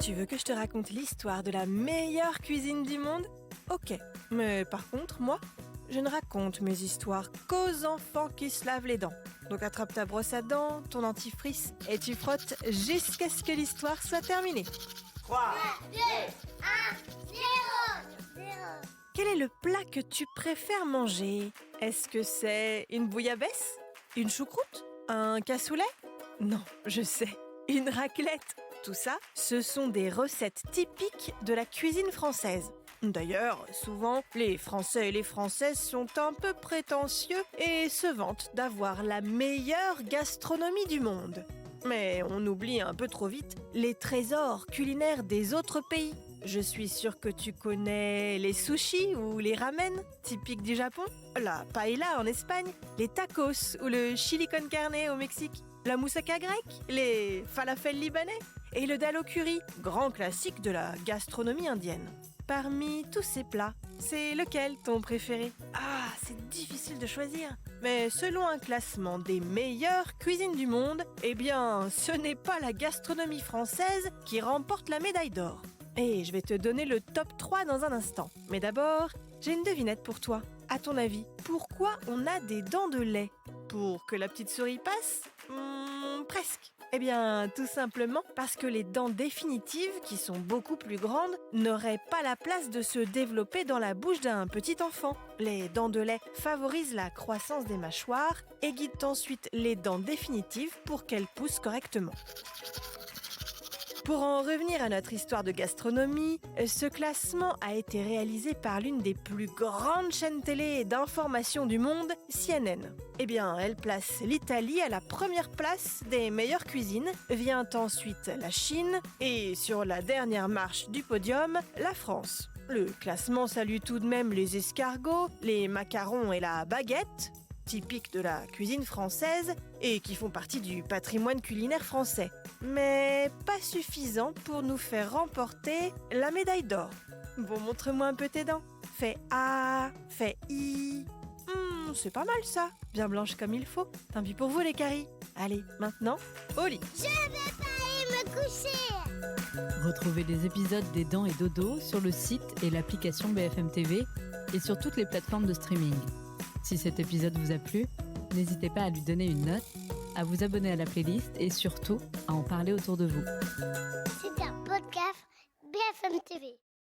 Tu veux que je te raconte l'histoire de la meilleure cuisine du monde? Ok, mais par contre, moi, je ne raconte mes histoires qu'aux enfants qui se lavent les dents. Donc attrape ta brosse à dents, ton dentifrice et tu frottes jusqu'à ce que l'histoire soit terminée. 3, 2, 1, 0. Quel est le plat que tu préfères manger? Est-ce que c'est une bouillabaisse? Une choucroute? Un cassoulet? Non, je sais, une raclette. Tout ça, ce sont des recettes typiques de la cuisine française. D'ailleurs, souvent, les Français et les Françaises sont un peu prétentieux et se vantent d'avoir la meilleure gastronomie du monde. Mais on oublie un peu trop vite les trésors culinaires des autres pays. Je suis sûre que tu connais les sushis ou les ramen, typiques du Japon, la paella en Espagne, les tacos ou le chili con carne au Mexique, la moussaka grecque, les falafels libanais et le dal au curry, grand classique de la gastronomie indienne. Parmi tous ces plats, c'est lequel ton préféré? Ah, c'est difficile de choisir. Mais selon un classement des meilleures cuisines du monde, eh bien, ce n'est pas la gastronomie française qui remporte la médaille d'or. Et je vais te donner le top 3 dans un instant. Mais d'abord, j'ai une devinette pour toi. À ton avis, pourquoi on a des dents de lait? Pour que la petite souris passe? Presque. Eh bien, tout simplement parce que les dents définitives, qui sont beaucoup plus grandes, n'auraient pas la place de se développer dans la bouche d'un petit enfant. Les dents de lait favorisent la croissance des mâchoires et guident ensuite les dents définitives pour qu'elles poussent correctement. Pour en revenir à notre histoire de gastronomie, ce classement a été réalisé par l'une des plus grandes chaînes télé et d'information du monde, CNN. Eh bien, elle place l'Italie à la première place des meilleures cuisines, vient ensuite la Chine et sur la dernière marche du podium, la France. Le classement salue tout de même les escargots, les macarons et la baguette, typiques de la cuisine française et qui font partie du patrimoine culinaire français. Mais pas suffisant pour nous faire remporter la médaille d'or. Bon, montre-moi un peu tes dents. Fais A, fais I. C'est pas mal ça. Bien blanche comme il faut. Tant pis pour vous les caries. Allez, maintenant, au lit. Je vais pas aller me coucher. Retrouvez les épisodes des Dents et Dodo sur le site et l'application BFM TV et sur toutes les plateformes de streaming. Si cet épisode vous a plu, n'hésitez pas à lui donner une note, à vous abonner à la playlist et surtout à en parler autour de vous. C'est un podcast BFM TV.